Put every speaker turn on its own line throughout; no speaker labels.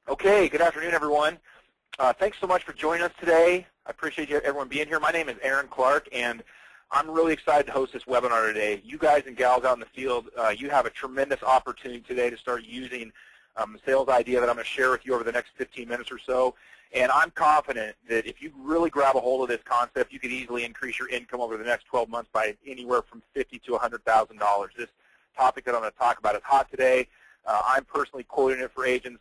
Okay, good afternoon, everyone. Thanks so much for joining us today. I appreciate everyone being here. My name is Aaron Clark, and I'm really excited to host this webinar today. You guys and gals out in the field, you have a tremendous opportunity today to start using the sales idea that I'm going to share with you over the next 15 minutes or so. And I'm confident that if you really grab a hold of this concept, you could easily increase your income over the next 12 months by anywhere from $50,000 to $100,000. This topic that I'm going to talk about is hot today. I'm personally quoting it for agents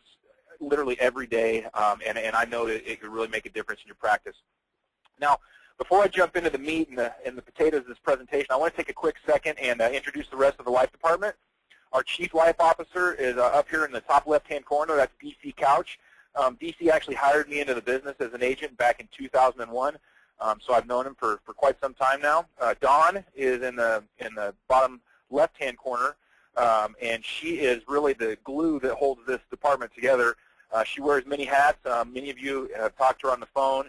literally every day, and I know that it could really make a difference in your practice. Now, before I jump into the meat and the potatoes of this presentation, I want to take a quick second and introduce the rest of the Life Department. Our Chief Life Officer is up here in the top left-hand corner. That's DC Couch. DC actually hired me into the business as an agent back in 2001, so I've known him for quite some time now. Dawn is in the bottom left-hand corner, and she is really the glue that holds this department together. She wears many hats. Many of you have talked to her on the phone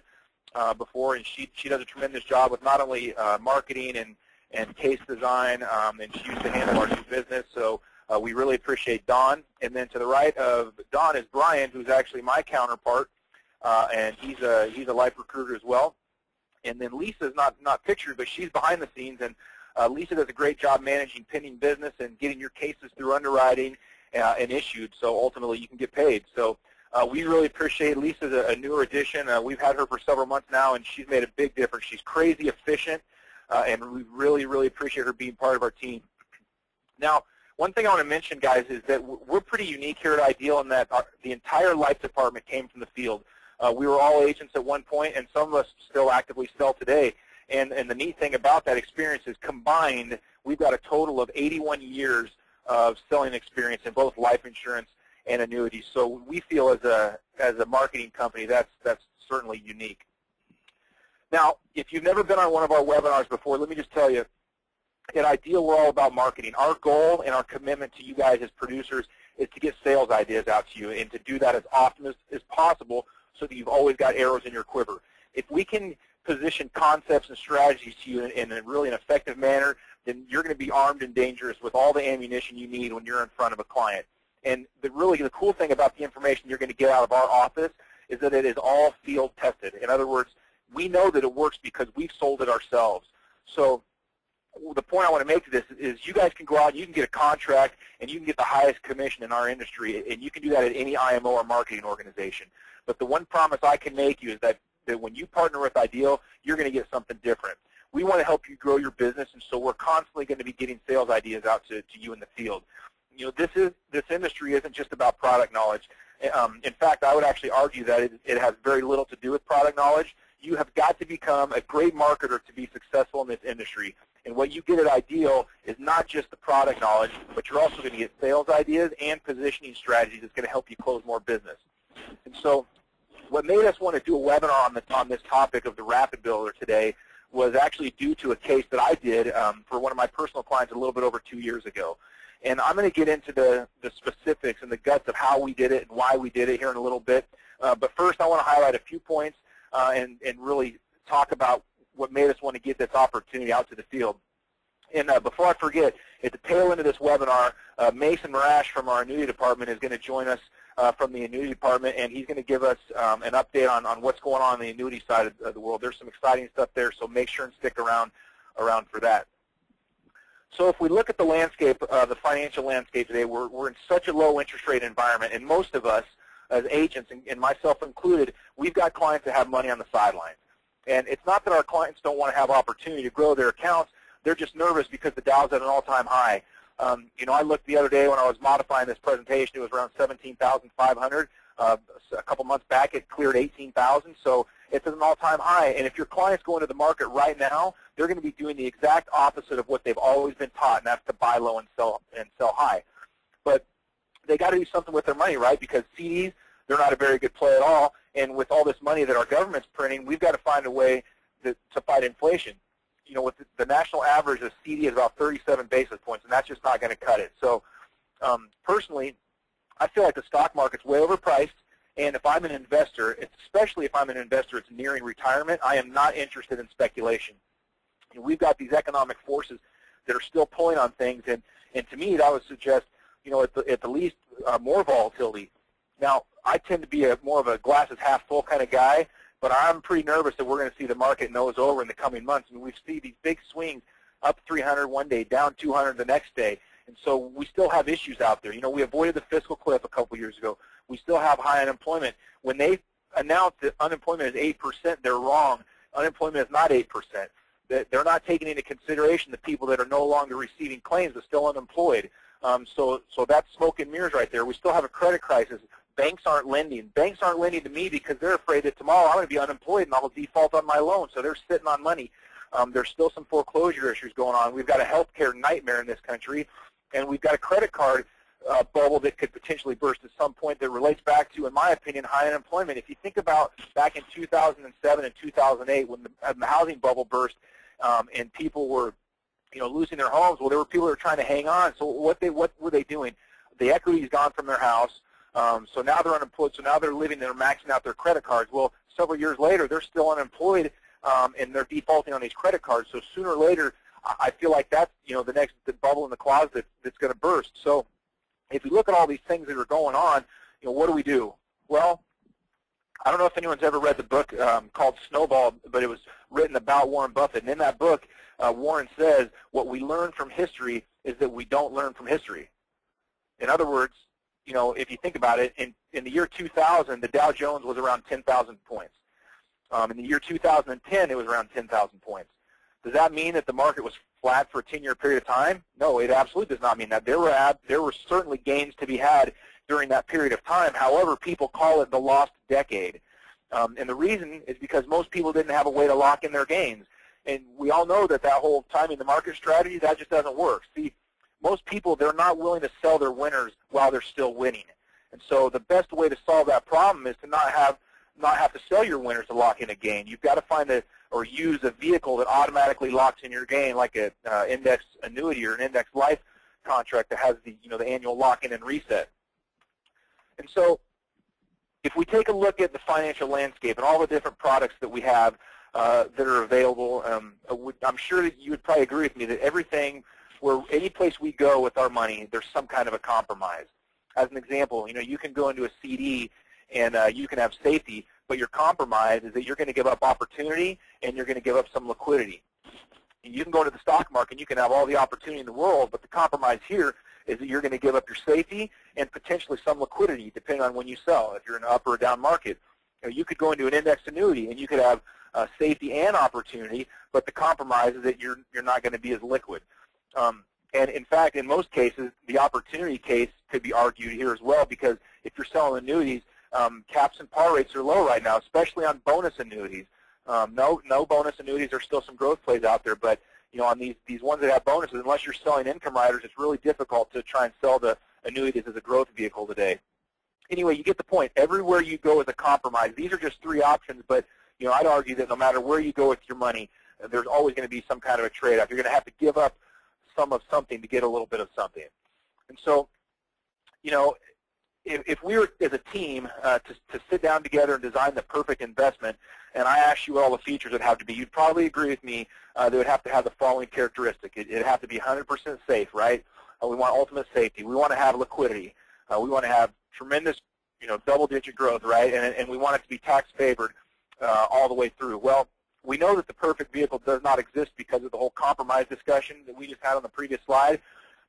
before, and she does a tremendous job with not only marketing and case design, and she used to handle our new business. So we really appreciate Dawn. And then to the right of Dawn is Brian, who's actually my counterpart, and he's a life recruiter as well. And then Lisa's not pictured, but she's behind the scenes, and Lisa does a great job managing pending business and getting your cases through underwriting and issued, so ultimately you can get paid. So we really appreciate Lisa's a newer addition. We've had her for several months now, and she's made a big difference. She's crazy efficient, and we really, really appreciate her being part of our team. Now, one thing I want to mention, guys, is that we're pretty unique here at Ideal in that the entire life department came from the field. We were all agents at one point, and some of us still actively sell today. And the neat thing about that experience is combined, we've got a total of 81 years of selling experience in both life insurance and annuities. So we feel as a marketing company that's certainly unique. Now, if you've never been on one of our webinars before, let me just tell you, at Ideal, we're all about marketing. Our goal and our commitment to you guys as producers is to get sales ideas out to you and to do that as often as possible so that you've always got arrows in your quiver. If we can position concepts and strategies to you in a really an effective manner, then you're going to be armed and dangerous with all the ammunition you need when you're in front of a client. And the cool thing about the information you're going to get out of our office is that it is all field tested. In other words, we know that it works because we've sold it ourselves. So the point I want to make to this is you guys can go out and you can get a contract and you can get the highest commission in our industry, and you can do that at any IMO or marketing organization. But the one promise I can make you is that when you partner with Ideal, you're going to get something different. We want to help you grow your business, and so we're constantly going to be getting sales ideas out to you in the field. You know, this industry isn't just about product knowledge. In fact, I would actually argue that it has very little to do with product knowledge. You have got to become a great marketer to be successful in this industry. And what you get at Ideal is not just the product knowledge, but you're also going to get sales ideas and positioning strategies that's going to help you close more business. And so what made us want to do a webinar on this topic of the Rapid Builder today was actually due to a case that I did for one of my personal clients a little bit over 2 years ago. And I'm going to get into the specifics and the guts of how we did it and why we did it here in a little bit. But first, I want to highlight a few points and really talk about what made us want to get this opportunity out to the field. And before I forget, at the tail end of this webinar, Mason Marash from our annuity department is going to join us from the annuity department, and he's going to give us an update on what's going on the annuity side of the world. There's some exciting stuff there, so make sure and stick around for that. So if we look at the landscape, the financial landscape today, we're in such a low interest rate environment, and most of us as agents, and myself included, we've got clients that have money on the sidelines. And it's not that our clients don't want to have opportunity to grow their accounts. They're just nervous because the Dow's at an all-time high. You know, I looked the other day when I was modifying this presentation. It was around 17,500. A couple months back, it cleared 18,000. So it's at an all-time high. And if your clients go into the market right now, they're going to be doing the exact opposite of what they've always been taught, and that's to buy low and sell high. But they got to do something with their money, right? Because CDs, they're not a very good play at all. And with all this money that our government's printing, we've got to find a way to fight inflation. You know, with the national average of CD is about 37 basis points, and that's just not going to cut it. So personally, I feel like the stock market's way overpriced, and if I'm an investor, especially if I'm an investor that's nearing retirement, I am not interested in speculation. You know, we've got these economic forces that are still pulling on things, and to me, that would suggest, you know, at the least more volatility. Now, I tend to be more of a glass is half full kind of guy, but I'm pretty nervous that we're going to see the market nose over in the coming months. I mean, we've seen these big swings up 300 one day, down 200 the next day. And so we still have issues out there. You know, we avoided the fiscal cliff a couple years ago. We still have high unemployment. When they announced that unemployment is 8%, they're wrong. Unemployment is not 8%. They're not taking into consideration the people that are no longer receiving claims but still unemployed. So that's smoke and mirrors right there. We still have a credit crisis. Banks aren't lending. Banks aren't lending to me because they're afraid that tomorrow I'm going to be unemployed and I'll default on my loan. So they're sitting on money. There's still some foreclosure issues going on. We've got a healthcare nightmare in this country, and we've got a credit card bubble that could potentially burst at some point that relates back to, in my opinion, high unemployment. If you think about back in 2007 and 2008 when the housing bubble burst and people were, you know, losing their homes, well, there were people that were trying to hang on. So what were they doing? The equity's gone from their house, so now they're unemployed. So now they're maxing out their credit cards. Well, several years later, they're still unemployed, and they're defaulting on these credit cards. So sooner or later, I feel like that's, you know, the bubble in the closet that's going to burst. So if you look at all these things that are going on, you know, what do we do? Well, I don't know if anyone's ever read the book called Snowball, but it was written about Warren Buffett. And in that book, Warren says, what we learn from history is that we don't learn from history. In other words, you know, if you think about it, in the year 2000, the Dow Jones was around 10,000 points. In the year 2010, it was around 10,000 points. Does that mean that the market was flat for a 10-year period of time? No, it absolutely does not mean that. There were certainly gains to be had during that period of time. However, people call it the lost decade. And the reason is because most people didn't have a way to lock in their gains. And we all know that whole timing the market strategy, that just doesn't work. See, most people, they're not willing to sell their winners while they're still winning. And so the best way to solve that problem is to not have to sell your winners to lock in a gain. You've got to find or use a vehicle that automatically locks in your gain, like an index annuity or an index life contract that has the annual lock-in and reset. And so if we take a look at the financial landscape and all the different products that we have that are available, I'm sure that you would probably agree with me that everything, where any place we go with our money, there's some kind of a compromise. As an example, you know, you can go into a CD and you can have safety, but your compromise is that you're going to give up opportunity and you're going to give up some liquidity. And you can go into the stock market and you can have all the opportunity in the world, but the compromise here is that you're going to give up your safety and potentially some liquidity depending on when you sell. If you're in an up or a down market, you could go into an index annuity and you could have safety and opportunity, but the compromise is that you're not going to be as liquid. And in fact, in most cases, the opportunity case could be argued here as well, because if you're selling annuities, caps and par rates are low right now, especially on bonus annuities. No bonus annuities. There's still some growth plays out there, but you know, on these ones that have bonuses, unless you're selling income riders, it's really difficult to try and sell the annuities as a growth vehicle today. Anyway, you get the point. Everywhere you go is a compromise. These are just three options, but you know, I'd argue that no matter where you go with your money, there's always going to be some kind of a trade-off. You're going to have to give up some of something to get a little bit of something. And so, you know, if we were as a team to sit down together and design the perfect investment, and I asked you what all the features would have to be, you'd probably agree with me that it would have to have the following characteristic. It'd have to be 100% safe, right? We want ultimate safety. We want to have liquidity. We want to have tremendous, you know, double-digit growth, right? And we want it to be tax-favored all the way through. Well, we know that the perfect vehicle does not exist because of the whole compromise discussion that we just had on the previous slide.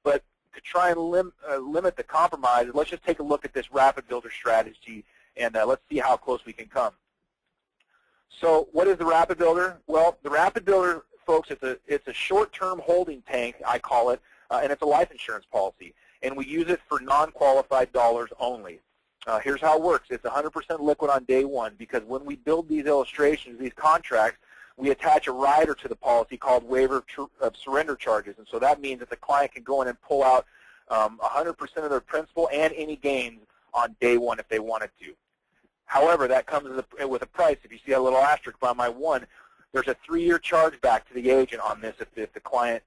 But to try and limit the compromise, let's just take a look at this rapid builder strategy, and let's see how close we can come. So what is the rapid builder? Well, the rapid builder, folks, it's a short-term holding tank, I call it, and it's a life insurance policy. And we use it for non-qualified dollars only. Here's how it works. It's 100% liquid on day one, because when we build these illustrations, these contracts, we attach a rider to the policy called waiver of surrender charges. And so that means that the client can go in and pull out 100% of their principal and any gains on day one if they wanted to. However, that comes with a price. If you see a little asterisk by my one, there's a 3-year charge back to the agent on this if the client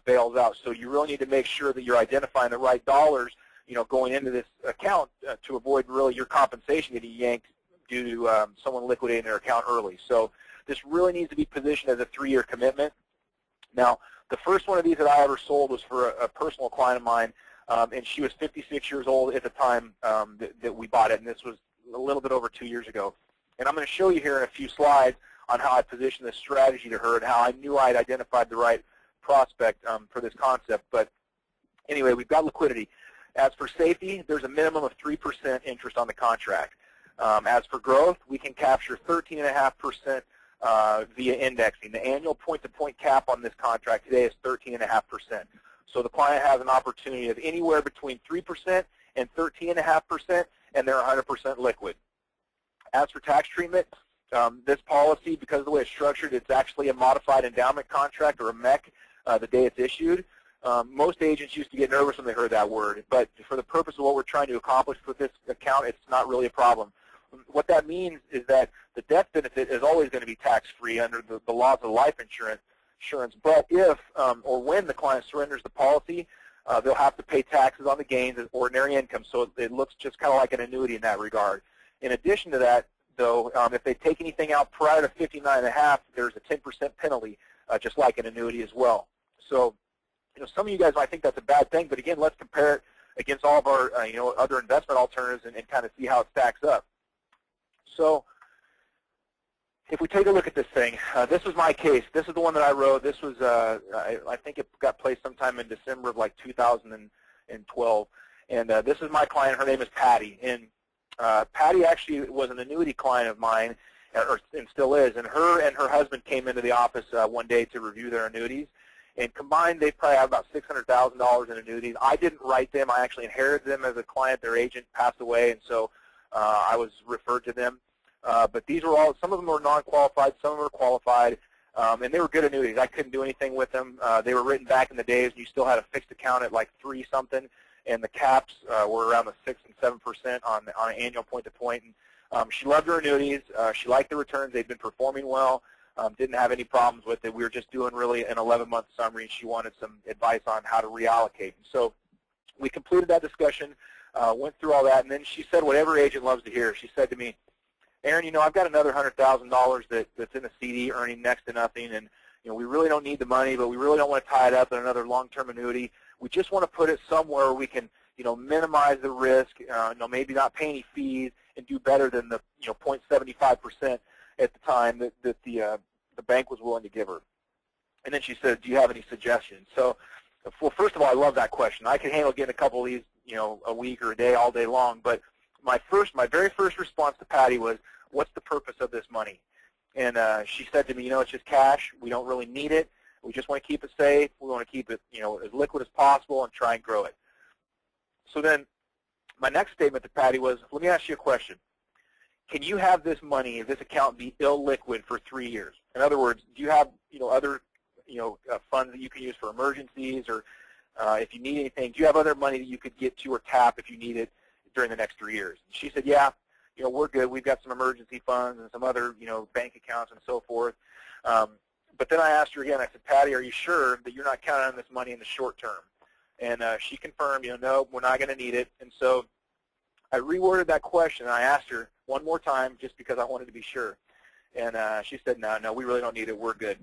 bails out. So you really need to make sure that you're identifying the right dollars, you know, going into this account to avoid really your compensation getting yanked due to someone liquidating their account early. So this really needs to be positioned as a 3-year commitment. Now, the first one of these that I ever sold was for a personal client of mine, and she was 56 years old at the time that we bought it, and this was a little bit over 2 years ago. And I'm going to show you here in a few slides on how I positioned this strategy to her and how I knew I'd identified the right prospect for this concept. But anyway, we've got liquidity. As for safety, there's a minimum of 3% interest on the contract. As for growth, we can capture 13.5% via indexing. The annual point-to-point cap on this contract today is 13.5%. So the client has an opportunity of anywhere between 3% and 13.5%, and they're 100% liquid. As for tax treatment, this policy, because of the way it's structured, it's actually a modified endowment contract, or a MEC, the day it's issued. Most agents used to get nervous when they heard that word, but for the purpose of what we're trying to accomplish with this account, it's not really a problem. What that means is that the death benefit is always going to be tax-free under the laws of life insurance, but if or when the client surrenders the policy, they'll have to pay taxes on the gains as ordinary income, so it looks just kind of like an annuity in that regard. In addition to that, though, if they take anything out prior to 59.5, there's a 10% penalty, just like an annuity as well. So, some of you guys might think that's a bad thing, but again, let's compare it against all of our, other investment alternatives and kind of see how it stacks up. So, if we take a look at this thing, this was my case. This is the one that I wrote. This was, I think it got placed sometime in December of like 2012. And this is my client. Her name is Patty. And Patty actually was an annuity client of mine, and still is. And her husband came into the office one day to review their annuities. And combined, they probably have about $600,000 in annuities. I didn't write them. I actually inherited them as a client. Their agent passed away, and so I was referred to them. But these were all, some of them were non-qualified, some of them were qualified, and they were good annuities. I couldn't do anything with them. They were written back in the days, and you still had a fixed account at like 3-something, and the caps were around the 6 and 7% on an annual point-to-point. She loved her annuities. She liked the returns. They'd been performing well. Didn't have any problems with it. We were just doing really an 11-month summary, and she wanted some advice on how to reallocate. And so we completed that discussion, went through all that, and then she said what every agent loves to hear. She said to me, Aaron, I've got another $100,000 that's in a CD earning next to nothing, and we really don't need the money, but we really don't want to tie it up in another long-term annuity. We just want to put it somewhere where we can, minimize the risk, maybe not pay any fees, and do better than the 0.75% at the time that the bank was willing to give her. And then she said, do you have any suggestions? So, well, first of all, I love that question. I can handle getting a couple of these, a week or a day, all day long, but my very first response to Patty was, what's the purpose of this money? And she said to me, it's just cash. We don't really need it. We just want to keep it safe. We want to keep it, as liquid as possible and try and grow it. So then my next statement to Patty was, let me ask you a question. Can you have this money, this account, be illiquid for 3 years? In other words, do you have, other, funds that you can use for emergencies, or if you need anything, do you have other money that you could get to or tap if you need it during the next 3 years? She said, yeah, we're good. We've got some emergency funds and some other, bank accounts and so forth. But then I asked her again, I said, Patty, are you sure that you're not counting on this money in the short term? And she confirmed, no, we're not going to need it. And so I reworded that question, and I asked her one more time just because I wanted to be sure. And she said, no, we really don't need it. We're good.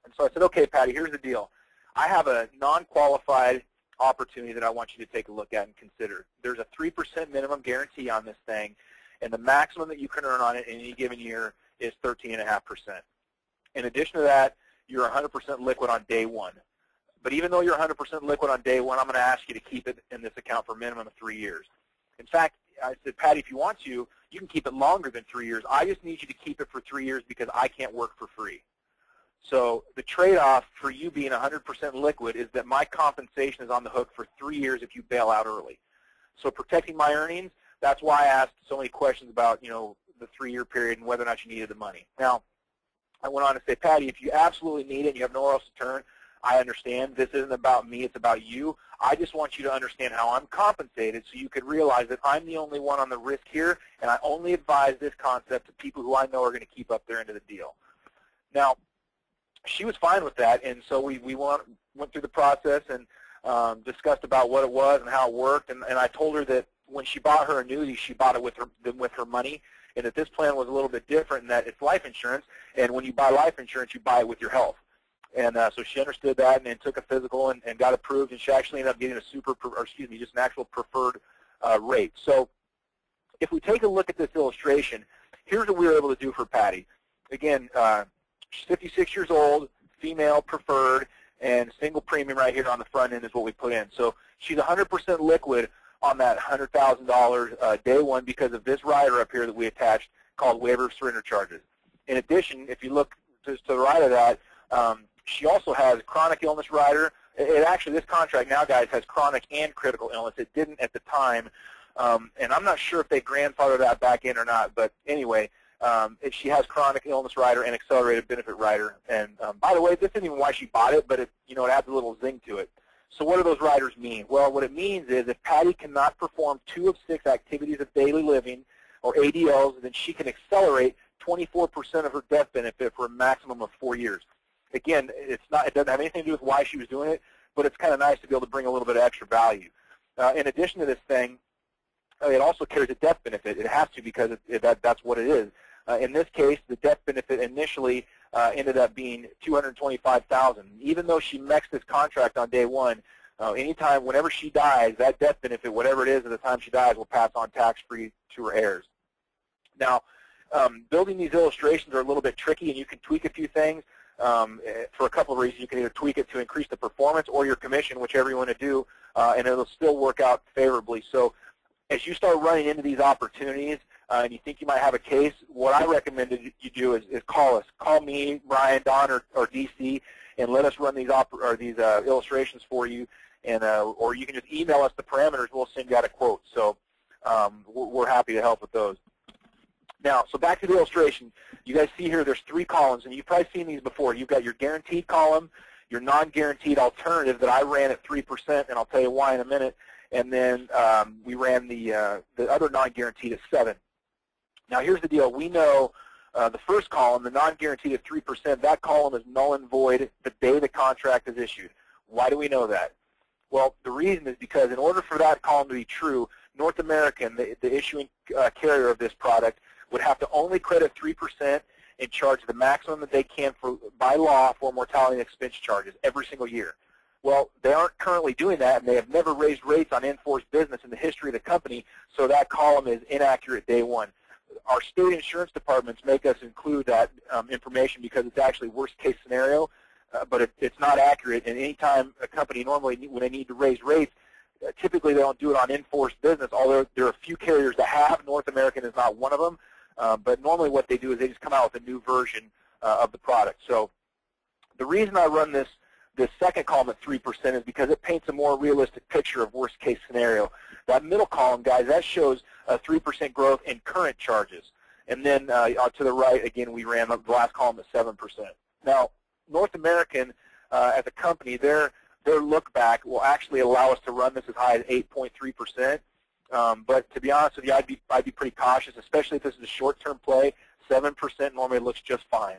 And so I said, okay, Patty, here's the deal. I have a non-qualified opportunity that I want you to take a look at and consider. There's a 3% minimum guarantee on this thing, and the maximum that you can earn on it in any given year is 13.5%. In addition to that, you're 100% liquid on day one. But even though you're 100% liquid on day one, I'm going to ask you to keep it in this account for a minimum of 3 years. In fact, I said, Patty, if you want to, you can keep it longer than 3 years. I just need you to keep it for 3 years because I can't work for free. So the trade-off for you being 100% liquid is that my compensation is on the hook for 3 years if you bail out early. So protecting my earnings, that's why I asked so many questions about, the 3-year period and whether or not you needed the money. Now, I went on to say, Patty, if you absolutely need it and you have nowhere else to turn, I understand. This isn't about me. It's about you. I just want you to understand how I'm compensated so you could realize that I'm the only one on the risk here, and I only advise this concept to people who I know are going to keep up their end of the deal. Now, she was fine with that, and so we went through the process and discussed about what it was and how it worked, and I told her that when she bought her annuity, she bought it with her money, and that this plan was a little bit different in that it's life insurance, and when you buy life insurance, you buy it with your health. And so she understood that and then took a physical and got approved, and she actually ended up getting just an actual preferred rate. So if we take a look at this illustration, here's what we were able to do for Patty. Again, she's 56 years old, female, preferred, and single premium right here on the front end is what we put in. So she's 100% liquid on that $100,000 day one because of this rider up here that we attached called waiver of surrender charges. In addition, if you look to the right of that, she also has chronic illness rider. It actually, this contract now, guys, has chronic and critical illness. It didn't at the time, and I'm not sure if they grandfathered that back in or not, but anyway, she has chronic illness rider and accelerated benefit rider. And by the way, this isn't even why she bought it, but it adds a little zing to it. So what do those riders mean? Well, what it means is if Patty cannot perform 2 of 6 activities of daily living, or ADLs, then she can accelerate 24% of her death benefit for a maximum of 4 years. Again, it doesn't have anything to do with why she was doing it, but it's kind of nice to be able to bring a little bit of extra value. In addition to this thing, it also carries a death benefit. It has to because that's what it is. In this case, the death benefit initially ended up being $225,000. Even though she maxed this contract on day one, anytime, whenever she dies, that death benefit, whatever it is at the time she dies, will pass on tax-free to her heirs. Now, building these illustrations are a little bit tricky, and you can tweak a few things for a couple of reasons. You can either tweak it to increase the performance or your commission, whichever you want to do, and it'll still work out favorably. So as you start running into these opportunities and you think you might have a case, what I recommend that you do is call us. Call me, Brian, Don, or DC, and let us run these illustrations for you, and or you can just email us the parameters. We'll send you out a quote. So we're happy to help with those. Now, so back to the illustration. You guys see here there's 3 columns, and you've probably seen these before. You've got your guaranteed column, your non-guaranteed alternative that I ran at 3%, and I'll tell you why in a minute, and then we ran the other non-guaranteed at 7%. Now, here's the deal. We know the first column, the non-guaranteed at 3%, that column is null and void the day the contract is issued. Why do we know that? Well, the reason is because in order for that column to be true, North American, the issuing carrier of this product, would have to only credit 3% and charge the maximum that they can by law for mortality and expense charges every single year. Well, they aren't currently doing that, and they have never raised rates on enforced business in the history of the company, so that column is inaccurate day one. Our state insurance departments make us include that information because it's actually worst-case scenario, but it's not accurate. And any time a company normally, when they need to raise rates, typically they don't do it on enforced business, although there are a few carriers that have. North American is not one of them. But normally what they do is they just come out with a new version of the product. So the reason I run this second column at 3% is because it paints a more realistic picture of worst-case scenario. That middle column, guys, that shows a 3% growth in current charges. And then to the right, again, we ran the last column at 7%. Now, North American, as a company, their look-back will actually allow us to run this as high as 8.3%. But to be honest with you, I'd be pretty cautious, especially if this is a short-term play. 7% normally looks just fine.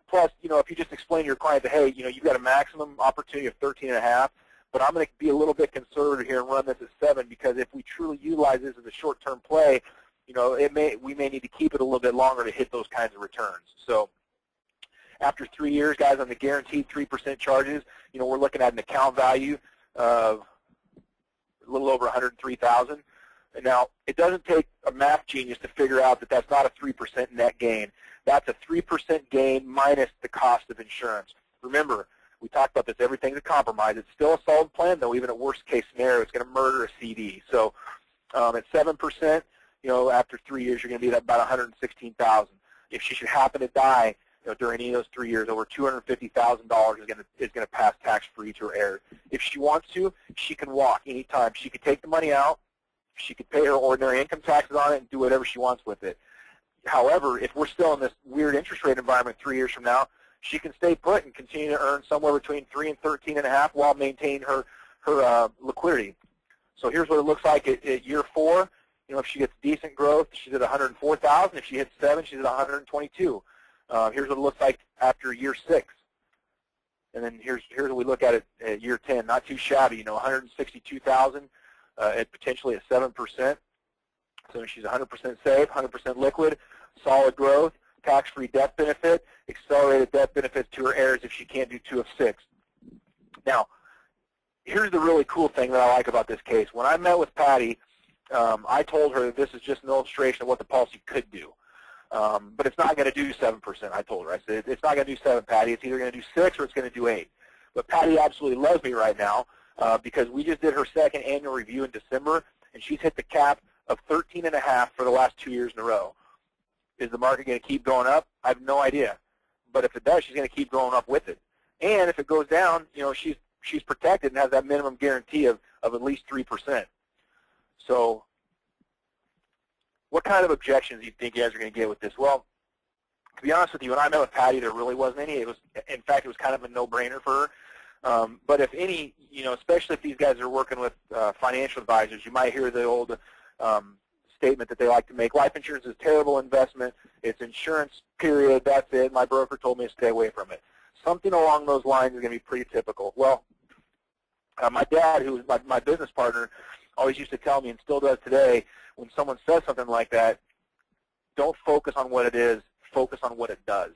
Plus, if you just explain to your client that, hey, you've got a maximum opportunity of 13.5, but I'm going to be a little bit conservative here and run this at 7 because if we truly utilize this as a short-term play, we may need to keep it a little bit longer to hit those kinds of returns. So after 3 years, guys, on the guaranteed 3% charges, we're looking at an account value of a little over $103,000. And now, it doesn't take a math genius to figure out that that's not a 3% net gain. That's a 3% gain minus the cost of insurance. Remember, we talked about this, everything's a compromise. It's still a solid plan, though. Even at worst-case scenario, it's going to murder a CD. So at 7%, after 3 years, you're going to be at about $116,000. If she should happen to die, during any of those 3 years, over $250,000 is going to pass tax-free to her heirs. If she wants to, she can walk anytime. She could take the money out. She could pay her ordinary income taxes on it and do whatever she wants with it. However, if we're still in this weird interest rate environment 3 years from now, she can stay put and continue to earn somewhere between 3 and 13.5 while maintaining her liquidity. So here's what it looks like at year 4. If she gets decent growth, she's at $104,000. If she hits 7, she's at $122,000. Here's what it looks like after year 6. And then here's what we look at it at year 10. Not too shabby, $162,000 at potentially at 7%. So she's 100% safe, 100% liquid, solid growth, tax-free death benefit, accelerated death benefits to her heirs if she can't do 2 of 6. Now, here's the really cool thing that I like about this case. When I met with Patty, I told her that this is just an illustration of what the policy could do. But it's not going to do 7%, I told her. I said, it's not going to do 7, Patty. It's either going to do 6 or it's going to do 8. But Patty absolutely loves me right now because we just did her second annual review in December, and she's hit the cap of 13.5 for the last 2 years in a row. Is the market going to keep going up? I have no idea. But if it does, she's going to keep going up with it. And if it goes down, you know, she's protected and has that minimum guarantee of at least 3%. So what kind of objections do you think you guys are going to get with this? Well, to be honest with you, when I met with Patty, there really wasn't any. In fact, it was kind of a no-brainer for her. But if any, you know, especially if these guys are working with financial advisors, you might hear the old statement that they like to make: life insurance is a terrible investment. It's insurance, period. That's it. My broker told me to stay away from it. Something along those lines is going to be pretty typical. Well, my dad, who was my business partner, always used to tell me, and still does today, when someone says something like that, don't focus on what it is, focus on what it does.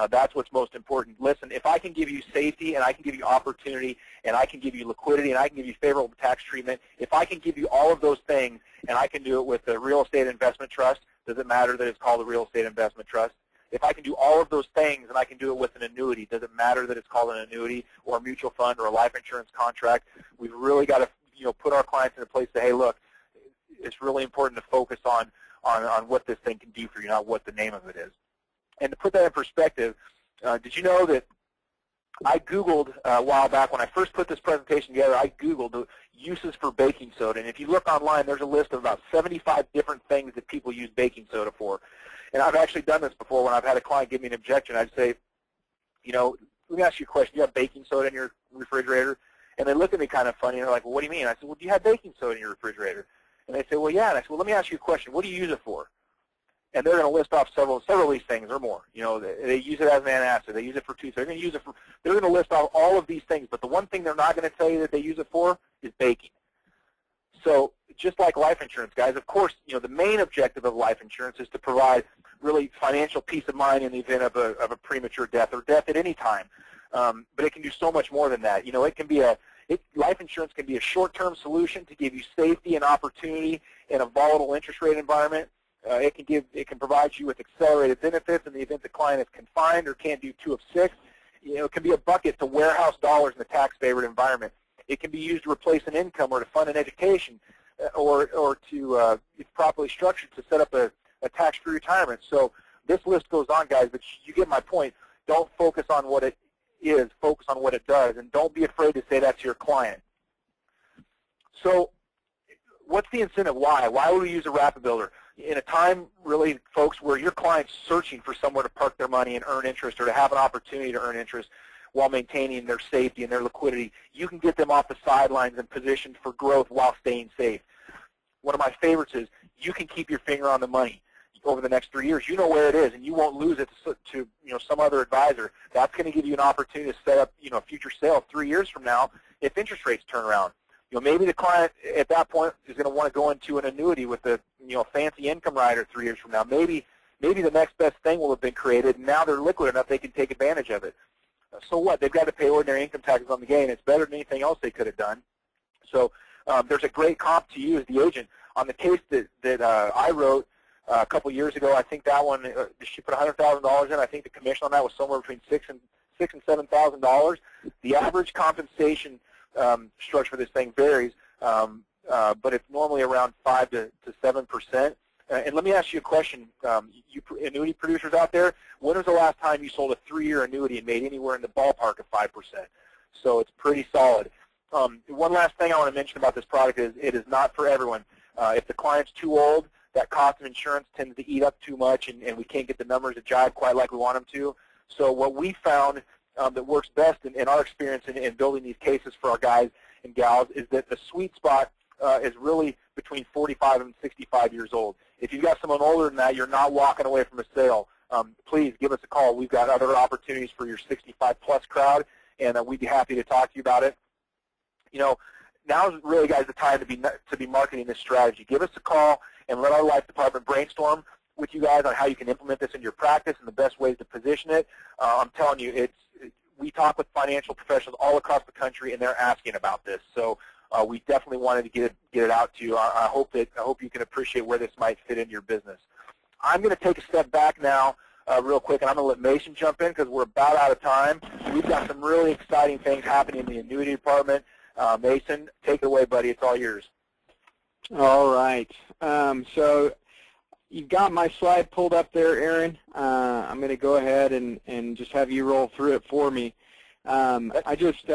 That's what's most important. Listen, if I can give you safety and I can give you opportunity and I can give you liquidity and I can give you favorable tax treatment, if I can give you all of those things and I can do it with a real estate investment trust, does it matter that it's called a real estate investment trust? If I can do all of those things and I can do it with an annuity, does it matter that it's called an annuity or a mutual fund or a life insurance contract? We've really got to, you know, put our clients in a place to, hey, look, it's really important to focus on what this thing can do for you, not what the name of it is. And to put that in perspective, did you know that I Googled a while back when I first put this presentation together, I Googled the uses for baking soda. And if you look online, there's a list of about 75 different things that people use baking soda for. And I've actually done this before when I've had a client give me an objection. I'd say, you know, let me ask you a question. Do you have baking soda in your refrigerator? And they look at me kind of funny, and they're like, well, what do you mean? I said, well, do you have baking soda in your refrigerator? And they say, well, yeah. And I said, well, let me ask you a question. What do you use it for? And they're going to list off several of these things or more. You know, they use it as an antacid. They use it for tooth. They're going to use it for. They're going to list off all of these things. But the one thing they're not going to tell you that they use it for is baking. So just like life insurance, guys, of course, you know, the main objective of life insurance is to provide really financial peace of mind in the event of a premature death or death at any time. But it can do so much more than that. You know, it can be life insurance can be a short-term solution to give you safety and opportunity in a volatile interest rate environment. It can provide you with accelerated benefits in the event the client is confined or can't do 2 of 6. You know, it can be a bucket to warehouse dollars in the tax-favored environment. It can be used to replace an income or to fund an education, or to, if properly structured, to set up a tax-free retirement. So this list goes on, guys, but you get my point. Don't focus on what it is, focus on what it does, and don't be afraid to say that to your client. So what's the incentive? Why? Why would we use a rapid builder? In a time, really, folks, where your client's searching for somewhere to park their money and earn interest or to have an opportunity to earn interest while maintaining their safety and their liquidity, you can get them off the sidelines and positioned for growth while staying safe. One of my favorites is you can keep your finger on the money over the next 3 years. You know where it is, and you won't lose it to some other advisor. That's going to give you an opportunity to set up a future sale 3 years from now if interest rates turn around. Maybe the client at that point is going to want to go into an annuity with a fancy income rider 3 years from now. Maybe the next best thing will have been created, and now they're liquid enough they can take advantage of it. So what? They've got to pay ordinary income taxes on the gain. It's better than anything else they could have done. So there's a great comp to you as the agent. On the case that I wrote a couple years ago, I think that one, she put $100,000 in. I think the commission on that was somewhere between $6,000 and $7,000. The average compensation structure for this thing varies, but it's normally around 5 to 7%. And let me ask you a question, you annuity producers out there, when was the last time you sold a 3-year annuity and made anywhere in the ballpark of 5%? So it's pretty solid. One last thing I want to mention about this product is it is not for everyone. If the client's too old, that cost of insurance tends to eat up too much, and we can't get the numbers to jive quite like we want them to. So what we found that works best in our experience in building these cases for our guys and gals is that the sweet spot is really between 45 and 65 years old. If you've got someone older than that, you're not walking away from a sale. Please give us a call. We've got other opportunities for your 65-plus crowd, and we'd be happy to talk to you about it. Now is really, guys, the time to be marketing this strategy. Give us a call and let our life department brainstorm with you guys on how you can implement this in your practice and the best ways to position it. I'm telling you, we talk with financial professionals all across the country, and they're asking about this. So we definitely wanted to get it out to you. I hope you can appreciate where this might fit into your business. I'm going to take a step back now real quick, and I'm going to let Mason jump in because we're about out of time. We've got some really exciting things happening in the annuity department. Mason, take it away, buddy. It's all yours.
All right. So you've got my slide pulled up there, Aaron. I'm going to go ahead and just have you roll through it for me. I just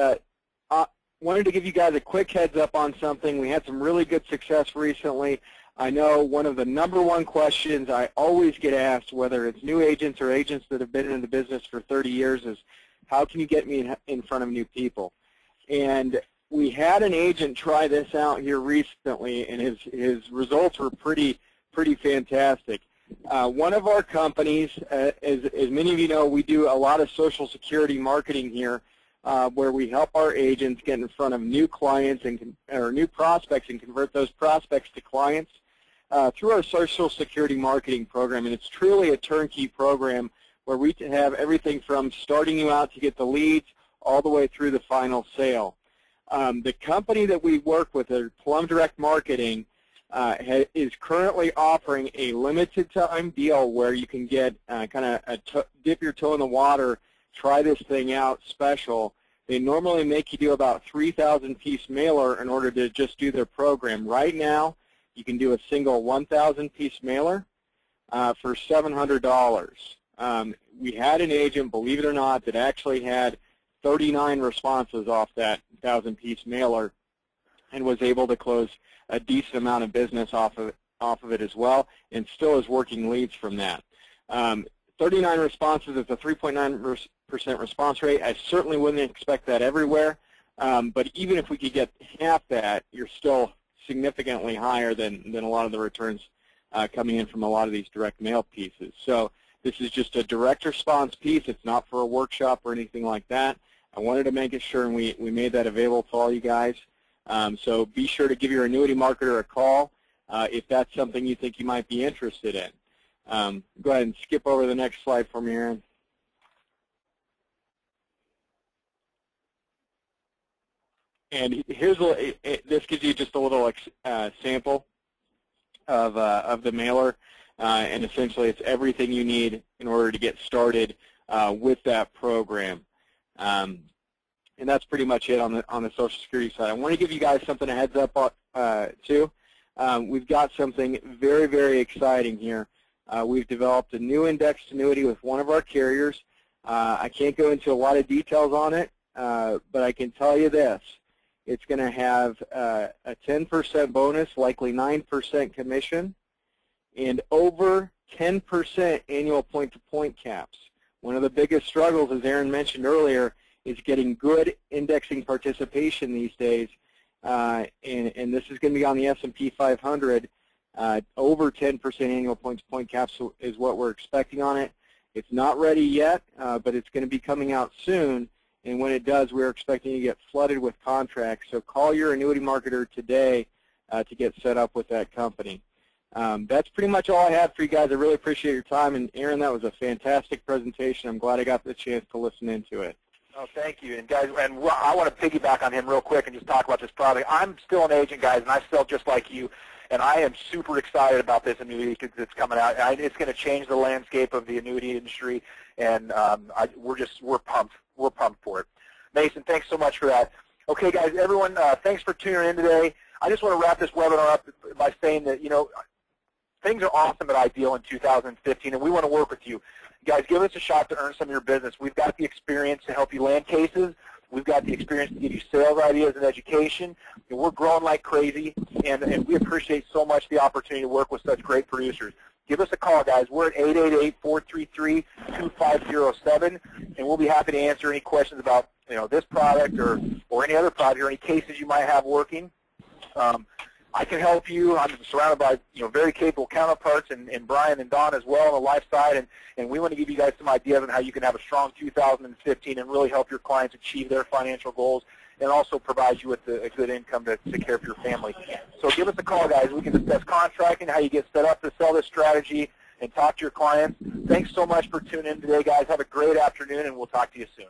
wanted to give you guys a quick heads up on something. We had some really good success recently. I know one of the #1 questions I always get asked, whether it's new agents or agents that have been in the business for 30 years, is how can you get me in front of new people? And we had an agent try this out here recently, and his results were pretty fantastic. One of our companies, as many of you know, we do a lot of Social Security marketing here, where we help our agents get in front of new clients or new prospects and convert those prospects to clients through our Social Security marketing program. And it's truly a turnkey program where we have everything from starting you out to get the leads all the way through the final sale. The company that we work with, Plum Direct Marketing, is currently offering a limited time deal where you can get kind of dip your toe in the water, try this thing out special. They normally make you do about 3,000 piece mailer in order to just do their program. Right now, you can do a single 1,000 piece mailer for $700. We had an agent, believe it or not, that actually had 39 responses off that 1,000 piece mailer and was able to close a decent amount of business off of it as well, and still is working leads from that. 39 responses is a 3.9% response rate. I certainly wouldn't expect that everywhere, but even if we could get half that, you're still significantly higher than a lot of the returns coming in from a lot of these direct mail pieces. So this is just a direct response piece. It's not for a workshop or anything like that. I wanted to make it sure, and we made that available to all you guys. So be sure to give your annuity marketer a call if that's something you think you might be interested in. Go ahead and skip over the next slide for me, Aaron. And here's this gives you just a little sample of the mailer, and essentially it's everything you need in order to get started with that program. And that's pretty much it on the Social Security side. I want to give you guys something a heads up too. We've got something very, very exciting here. We've developed a new indexed annuity with one of our carriers. I can't go into a lot of details on it, but I can tell you this. It's going to have a 10% bonus, likely 9% commission, and over 10% annual point-to-point caps. One of the biggest struggles, as Aaron mentioned earlier, is getting good indexing participation these days, and this is going to be on the S&P 500. Over 10% annual point-to-point caps is what we're expecting on it. It's not ready yet, but it's going to be coming out soon, and when it does, we're expecting to get flooded with contracts. So call your annuity marketer today to get set up with that company. That's pretty much all I had for you guys. I really appreciate your time, and Aaron, that was a fantastic presentation. I'm glad I got the chance to listen into it.
Oh, thank you. And guys, and I want to piggyback on him real quick and just talk about this product. I'm still an agent, guys, and I sell just like you, and I am super excited about this annuity because it's coming out. It's going to change the landscape of the annuity industry, and we're pumped. We're pumped for it. Mason, thanks so much for that. Okay, guys, everyone, thanks for tuning in today. I just want to wrap this webinar up by saying that, things are awesome at Ideal in 2015, and we want to work with you. Guys, give us a shot to earn some of your business. We've got the experience to help you land cases. We've got the experience to give you sales ideas and education. And we're growing like crazy, and we appreciate so much the opportunity to work with such great producers. Give us a call, guys. We're at 888-433-2507, and we'll be happy to answer any questions about this product or any other product or any cases you might have working. I can help you. I'm surrounded by very capable counterparts, and Brian and Don as well on the life side, and we want to give you guys some ideas on how you can have a strong 2015 and really help your clients achieve their financial goals and also provide you with a good income to take care of your family. So give us a call, guys. We can discuss contracting, how you get set up to sell this strategy, and talk to your clients. Thanks so much for tuning in today, guys. Have a great afternoon, and we'll talk to you soon.